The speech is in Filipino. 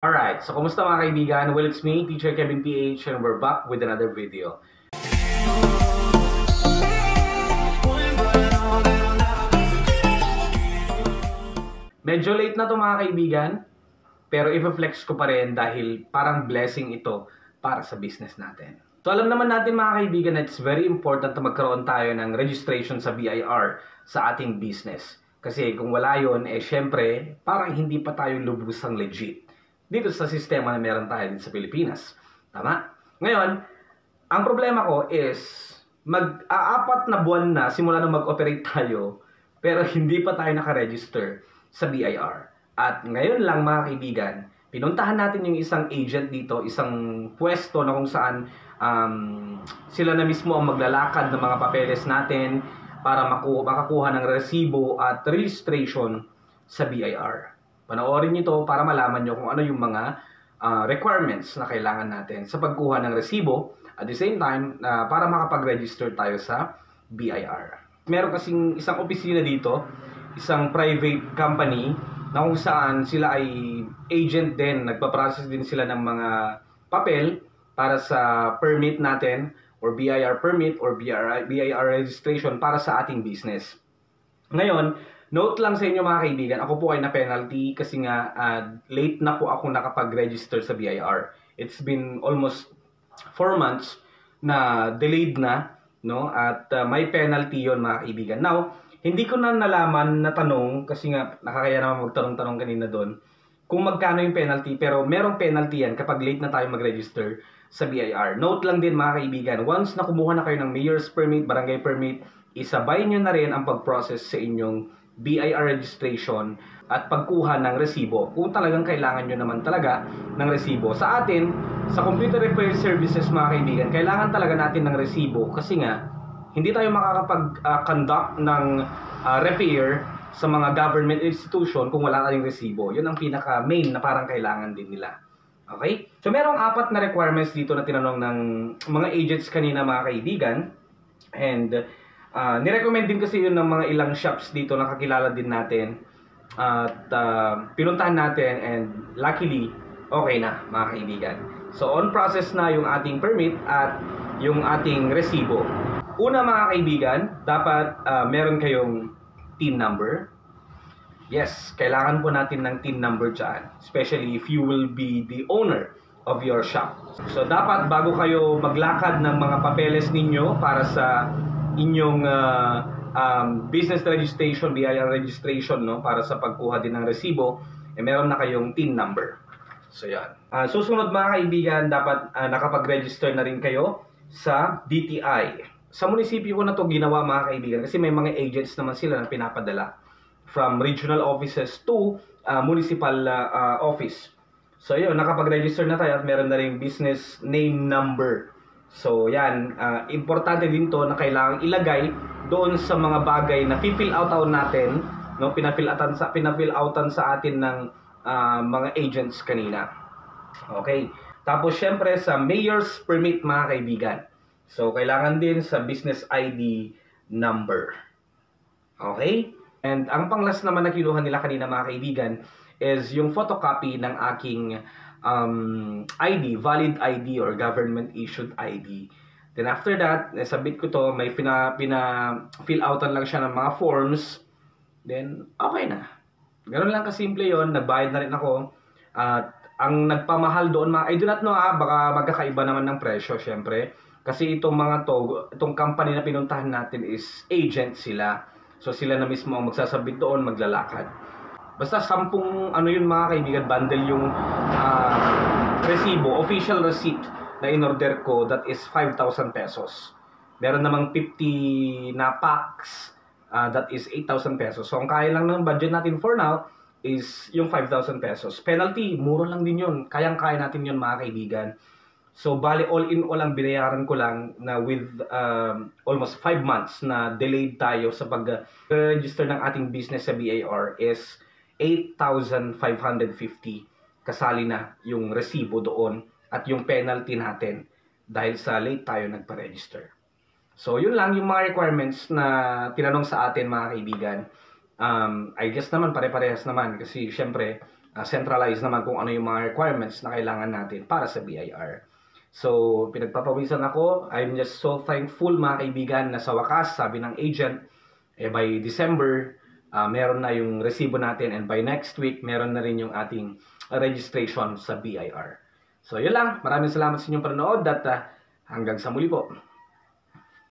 Alright, so kumusta mga kaibigan? Well, it's me, Teacher Kevin PH, and we're back with another video. Medyo late na to mga kaibigan, pero i-flex ko pa rin dahil parang blessing ito para sa business natin. So alam naman natin mga kaibigan na it's very important na magkaroon tayo ng registration sa BIR sa ating business. Kasi kung wala yun, syempre parang hindi pa tayo lubusang legit dito sa sistema na meron tayo dito sa Pilipinas. Tama? Ngayon, ang problema ko is mag-aapat na buwan na simula na mag-operate tayo pero hindi pa tayo nakaregister sa BIR. At ngayon lang mga kaibigan, pinuntahan natin yung isang agent dito, isang pwesto na kung saan sila na mismo ang maglalakad ng mga papeles natin para makakuha ng resibo at registration sa BIR. Panoorin nyo ito para malaman nyo kung ano yung mga requirements na kailangan natin sa pagkuha ng resibo at the same time para makapag-register tayo sa BIR. Meron kasing isang opisina dito, isang private company na kung saan sila ay agent din, nagpa-process din sila ng mga papel para sa permit natin or BIR permit or BIR registration para sa ating business. Ngayon, note lang sa inyo mga kaibigan, ako po ay na-penalty kasi nga late na po ako nakapag-register sa BIR. It's been almost 4 months na delayed na, no? At may penalty yon mga kaibigan. Now, hindi ko na nalaman na tanong kasi nga nakakaya naman magtanong-tanong kanina doon kung magkano yung penalty, pero merong penalty yan kapag late na tayo mag-register sa BIR. Note lang din mga kaibigan, once na kumuha na kayo ng mayor's permit, barangay permit, isabay nyo na rin ang pag-process sa inyong BIR registration at pagkuha ng resibo kung talagang kailangan nyo naman talaga ng resibo. Sa atin, sa computer repair services mga kaibigan, kailangan talaga natin ng resibo kasi nga hindi tayo makakapag-conduct ng repair sa mga government institution kung wala tayong resibo. Yun ang pinaka-main na parang kailangan din nila. Okay? So merong 4 na requirements dito na tinanong ng mga agents kanina mga kaibigan. And nirecommend din kasi yun ng mga ilang shops dito na kakilala din natin. At pinuntahan natin and luckily, okay na mga kaibigan. So on process na yung ating permit at yung ating resibo. Una mga kaibigan, dapat meron kayong TIN number. Yes, kailangan po natin ng TIN number dyan. Especially if you will be the owner of your shop. So dapat bago kayo maglakad ng mga papeles ninyo para sa inyong business registration, BIR registration, no, para sa pagkuha din ng resibo, meron na kayong TIN number. So yan. Susunod mga kaibigan, dapat nakapag-register na rin kayo sa DTI. Sa munisipyo ko na to ginawa mga kaibigan kasi may mga agents naman sila na pinapadala from regional offices to municipal office. So yun, nakapag-register na tayo at meron na rin business name number. So yan, importante din to na kailangang ilagay doon sa mga bagay na fill out natin, no, pina-fill outan sa atin ng mga agents kanina. Okay. Tapos syempre sa mayor's permit mga kaibigan. So kailangan din sa business ID number. Okay? And ang panglas naman na kinuha nila kanina mga kaibigan is yung photocopy ng aking ID, valid ID or government issued ID. Then after that, submit ko to, may fill outan lang siya ng mga forms. Then okay na. Ganun lang kasimple yon, nagbayad na rin ako. At ang nagpamahal doon, I do not know baka magkakaiba naman ng presyo syempre. Kasi itong mga itong company na pinuntahan natin is agent sila. So sila na mismo ang magsasabit doon, maglalakad. Basta 10 ano yun mga kaibigan, bundle yung resibo, official receipt na in-order ko, that is 5,000 pesos. Meron namang 50 na packs, that is 8,000 pesos. So ang kaya lang ng budget natin for now is yung 5,000 pesos. Penalty, mura lang din yun. Kayang-kaya natin yun mga kaibigan. So bali all in all ang binayaran ko lang na with almost 5 months na delayed tayo sa pag-register ng ating business sa BIR is 8,550 kasali na yung resibo doon at yung penalty natin dahil sa late tayo nagpa-register. So yun lang yung mga requirements na tinanong sa atin mga kaibigan. I guess naman pare-parehas naman kasi syempre centralize naman kung ano yung mga requirements na kailangan natin para sa BIR. So, pinagpapawisan ako. I'm just so thankful mga kaibigan na sa wakas, sabi ng agent, by December, meron na yung resibo natin, and by next week, meron na rin yung ating registration sa BIR. So, yun lang. Maraming salamat sa inyong panonood at hanggang sa muli po.